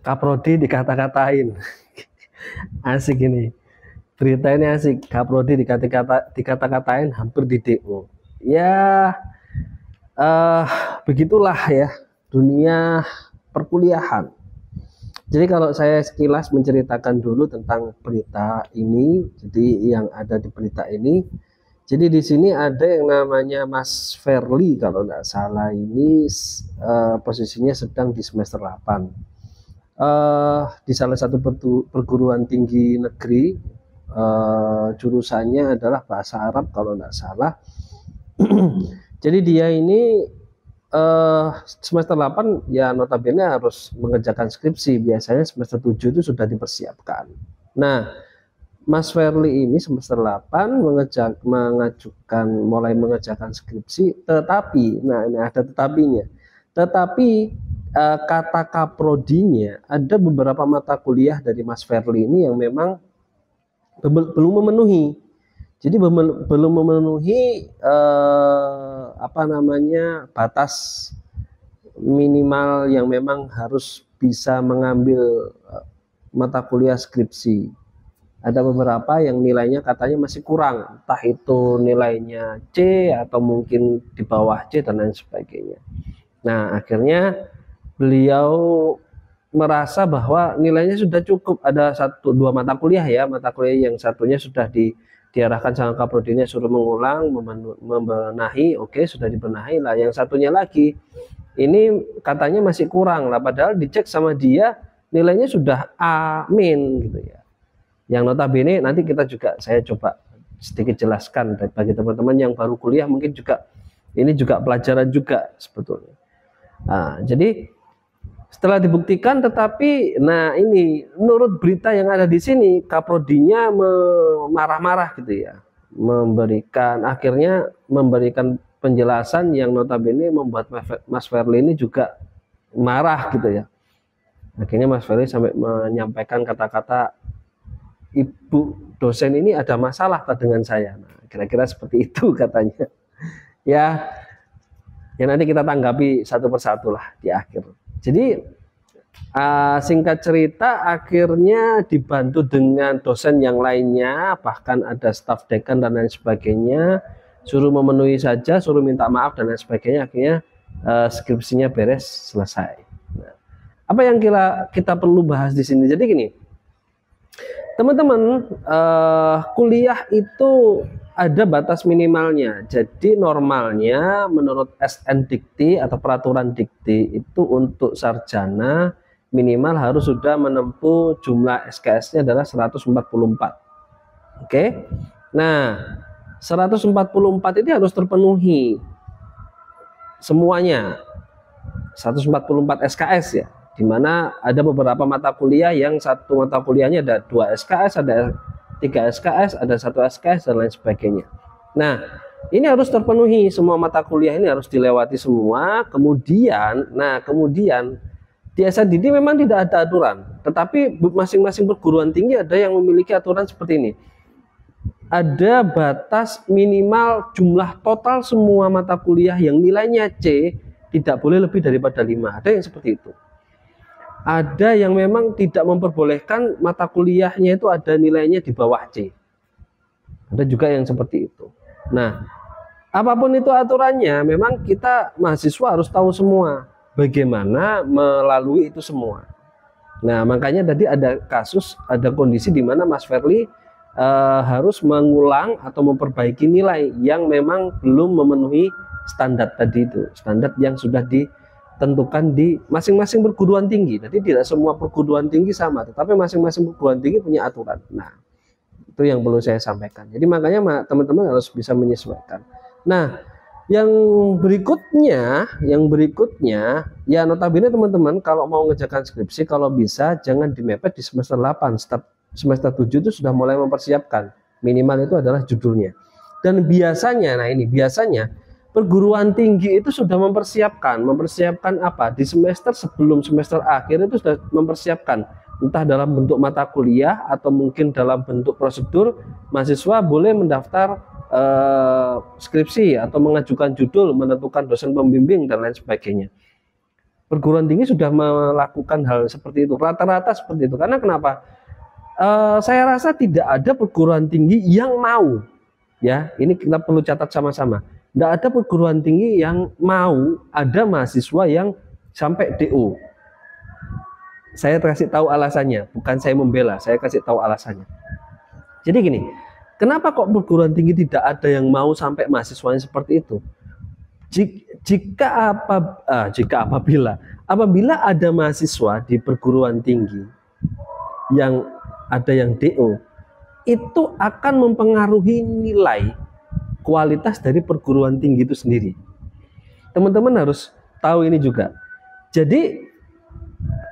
Kaprodi dikata-katain. Asik ini. Berita ini asik. Kaprodi dikata-katain hampir di DO. Ya, begitulah ya dunia perkuliahan. Jadi kalau saya sekilas menceritakan dulu tentang berita ini, jadi yang ada di berita ini, jadi di sini ada yang namanya Mas Verly kalau tidak salah ini posisinya sedang di semester 8. Di salah satu perguruan tinggi negeri, jurusannya adalah bahasa Arab kalau tidak salah. Jadi dia ini semester 8 ya notabene harus mengerjakan skripsi. Biasanya semester 7 itu sudah dipersiapkan. Nah, Mas Verly ini semester 8 mulai mengerjakan skripsi, tetapi, nah ini ada tetapinya. Tetapi kata kaprodinya ada beberapa mata kuliah dari Mas Verly ini yang memang belum memenuhi. Jadi belum memenuhi batas minimal yang memang harus bisa mengambil mata kuliah skripsi. Ada beberapa yang nilainya katanya masih kurang, entah itu nilainya C atau mungkin di bawah C dan lain sebagainya. Nah, akhirnya beliau merasa bahwa nilainya sudah cukup. Ada 1-2 mata kuliah ya, mata kuliah yang satunya sudah diarahkan sama kaprodinya suruh mengulang, membenahi, oke, sudah dibenahi lah. Yang satunya lagi ini katanya masih kurang lah, padahal dicek sama dia nilainya sudah A- gitu ya. Yang notabene nanti saya coba sedikit jelaskan bagi teman-teman yang baru kuliah, mungkin juga ini juga pelajaran juga sebetulnya. Nah, jadi setelah dibuktikan, tetapi nah ini menurut berita yang ada di sini kaprodinya marah-marah gitu ya, akhirnya memberikan penjelasan yang notabene membuat Mas Verly ini juga marah gitu ya. Akhirnya Mas Verly sampai menyampaikan kata-kata, ibu dosen ini ada masalah dengan saya. Nah, kira-kira seperti itu katanya. Ya nanti kita tanggapi satu persatu lah di akhir. Jadi singkat cerita akhirnya dibantu dengan dosen yang lainnya, bahkan ada staf dekan dan lain sebagainya, suruh memenuhi saja, suruh minta maaf dan lain sebagainya. Akhirnya skripsinya beres, selesai. Nah, apa yang kita perlu bahas di sini? Jadi gini, teman-teman, kuliah itu ada batas minimalnya. Jadi normalnya menurut SN Dikti atau peraturan Dikti itu untuk sarjana minimal harus sudah menempuh jumlah SKS-nya adalah 144. Oke. Nah, 144 ini harus terpenuhi semuanya. 144 SKS ya. Di mana ada beberapa mata kuliah yang satu mata kuliahnya ada 2 SKS, ada 3 SKS, ada 1 SKS dan lain sebagainya. Nah, ini harus terpenuhi, semua mata kuliah ini harus dilewati semua. Kemudian di SNDD memang tidak ada aturan, tetapi masing-masing perguruan tinggi ada yang memiliki aturan seperti ini. Ada batas minimal jumlah total semua mata kuliah yang nilainya C tidak boleh lebih daripada 5. Ada yang seperti itu. Ada yang memang tidak memperbolehkan mata kuliahnya itu ada nilainya di bawah C. Ada juga yang seperti itu. Nah, apapun itu aturannya, memang kita mahasiswa harus tahu semua bagaimana melalui itu semua. Nah, makanya tadi ada kondisi di mana Mas Verly harus mengulang atau memperbaiki nilai yang memang belum memenuhi standar tadi itu, standar yang sudah ditentukan di masing-masing perguruan tinggi. Jadi tidak semua perguruan tinggi sama, tetapi masing-masing perguruan tinggi punya aturan. Nah, itu yang perlu saya sampaikan. Jadi makanya teman-teman harus bisa menyesuaikan. Nah, yang berikutnya ya notabene teman-teman kalau mau mengerjakan skripsi, kalau bisa jangan dimepet di semester 8. Semester 7 itu sudah mulai mempersiapkan. Minimal itu adalah judulnya. Dan biasanya, perguruan tinggi itu sudah mempersiapkan apa? Di semester sebelum semester akhir itu sudah mempersiapkan, entah dalam bentuk mata kuliah atau mungkin dalam bentuk prosedur. Mahasiswa boleh mendaftar skripsi atau mengajukan judul, menentukan dosen pembimbing dan lain sebagainya. perguruan tinggi sudah melakukan hal seperti itu, rata-rata seperti itu. Karena kenapa? Saya rasa tidak ada perguruan tinggi yang mau, ya, ini kita perlu catat sama-sama. Tidak ada perguruan tinggi yang mau ada mahasiswa yang sampai DO. Saya kasih tahu alasannya, bukan saya membela, saya kasih tahu alasannya. Jadi gini, kenapa kok perguruan tinggi tidak ada yang mau sampai mahasiswanya seperti itu? Apabila ada mahasiswa di perguruan tinggi yang ada yang DO, itu akan mempengaruhi nilai kualitas dari perguruan tinggi itu sendiri. Teman-teman harus tahu ini juga. Jadi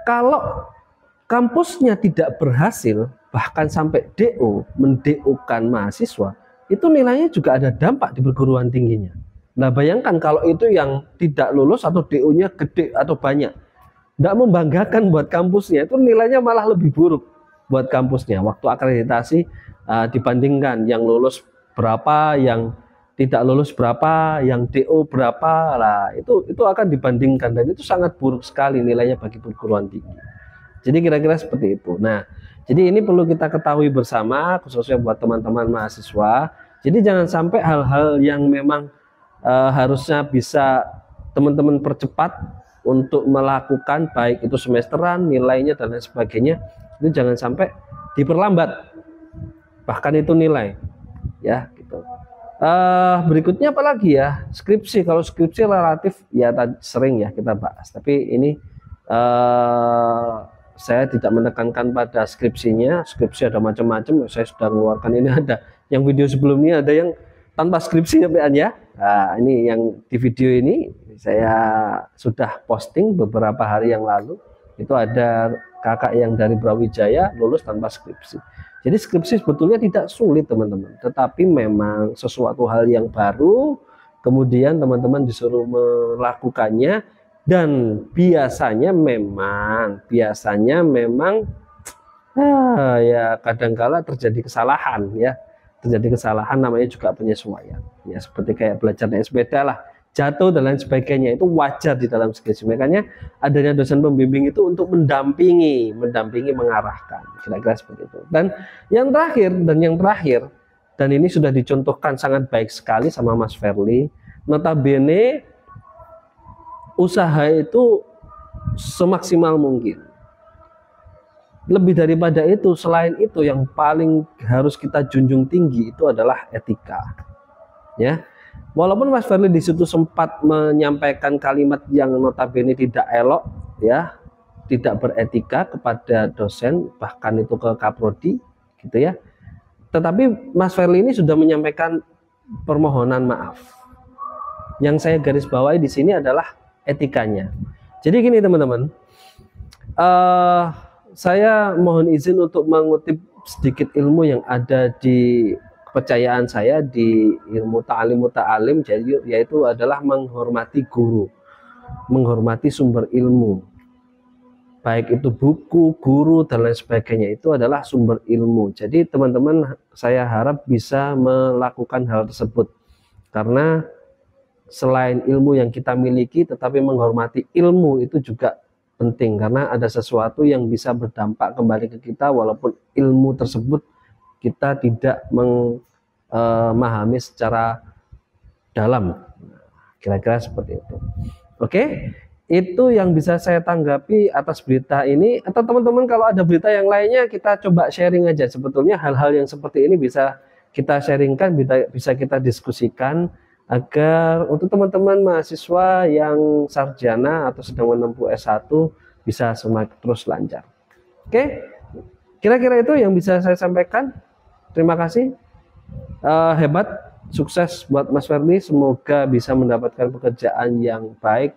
kalau kampusnya tidak berhasil bahkan sampai DO, menDO-kan mahasiswa, itu nilainya juga ada dampak di perguruan tingginya. Nah, bayangkan kalau itu yang tidak lulus atau DO-nya gede atau banyak, tidak membanggakan buat kampusnya, itu nilainya malah lebih buruk buat kampusnya. Waktu akreditasi dibandingkan yang lulus berapa, yang tidak lulus berapa, yang DO berapa, lah itu akan dibandingkan, dan itu sangat buruk sekali nilainya bagi perguruan tinggi. Jadi kira-kira seperti itu. Nah, jadi ini perlu kita ketahui bersama, khususnya buat teman-teman mahasiswa. Jadi jangan sampai hal-hal yang memang harusnya bisa teman-teman percepat untuk melakukan, baik itu semesteran, nilainya dan lain sebagainya, itu jangan sampai diperlambat. Bahkan itu nilai, ya gitu. Berikutnya apa lagi ya? Skripsi. Kalau skripsi relatif ya sering ya kita bahas. Tapi ini saya tidak menekankan pada skripsinya. Skripsi ada macam-macam. Saya sudah mengeluarkan, ini ada yang video sebelumnya, ada yang tanpa skripsi ya. Nah, ini yang di video ini saya sudah posting beberapa hari yang lalu. Itu ada kakak yang dari Brawijaya lulus tanpa skripsi. Jadi skripsi sebetulnya tidak sulit teman-teman, tetapi memang sesuatu hal yang baru, kemudian teman-teman disuruh melakukannya, dan biasanya memang ya kadangkala terjadi kesalahan, ya terjadi kesalahan, namanya juga penyesuaian, ya seperti kayak belajar naik sepeda lah, jatuh dan lain sebagainya, itu wajar di dalam skripsi. Makanya adanya dosen pembimbing itu untuk mendampingi, mengarahkan, kira-kira seperti itu. Dan yang terakhir, dan ini sudah dicontohkan sangat baik sekali sama Mas Verly, notabene usaha itu semaksimal mungkin. Lebih daripada itu, selain itu, yang paling harus kita junjung tinggi itu adalah etika, ya. Walaupun Mas Verly di situ sempat menyampaikan kalimat yang notabene tidak elok, ya, tidak beretika kepada dosen, bahkan itu ke kaprodi, gitu ya. Tetapi Mas Verly ini sudah menyampaikan permohonan maaf. Yang saya garis bawahi di sini adalah etikanya. Jadi gini teman-teman, saya mohon izin untuk mengutip sedikit ilmu yang ada di kepercayaan saya di ilmu ta'alim muta'alim, yaitu adalah menghormati guru, menghormati sumber ilmu, baik itu buku, guru dan lain sebagainya, itu adalah sumber ilmu. Jadi teman-teman, saya harap bisa melakukan hal tersebut, karena selain ilmu yang kita miliki, tetapi menghormati ilmu itu juga penting, karena ada sesuatu yang bisa berdampak kembali ke kita walaupun ilmu tersebut kita tidak memahami secara dalam. Kira-kira seperti itu. Oke, itu yang bisa saya tanggapi atas berita ini. Atau teman-teman kalau ada berita yang lainnya, kita coba sharing aja. Sebetulnya hal-hal yang seperti ini bisa kita sharingkan, bisa kita diskusikan, agar untuk teman-teman mahasiswa yang sarjana atau sedang menempuh S1 bisa semakin terus lancar. Oke, kira-kira itu yang bisa saya sampaikan. Terima kasih. Hebat, sukses buat Mas Verly. Semoga bisa mendapatkan pekerjaan yang baik,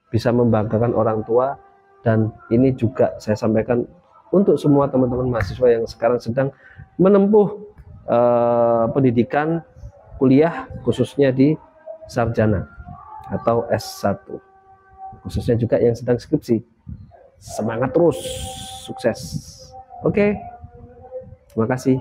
bisa membanggakan orang tua. Dan ini juga saya sampaikan untuk semua teman-teman mahasiswa yang sekarang sedang menempuh pendidikan kuliah, khususnya di sarjana atau S1, khususnya juga yang sedang skripsi. Semangat terus, sukses. Oke, terima kasih.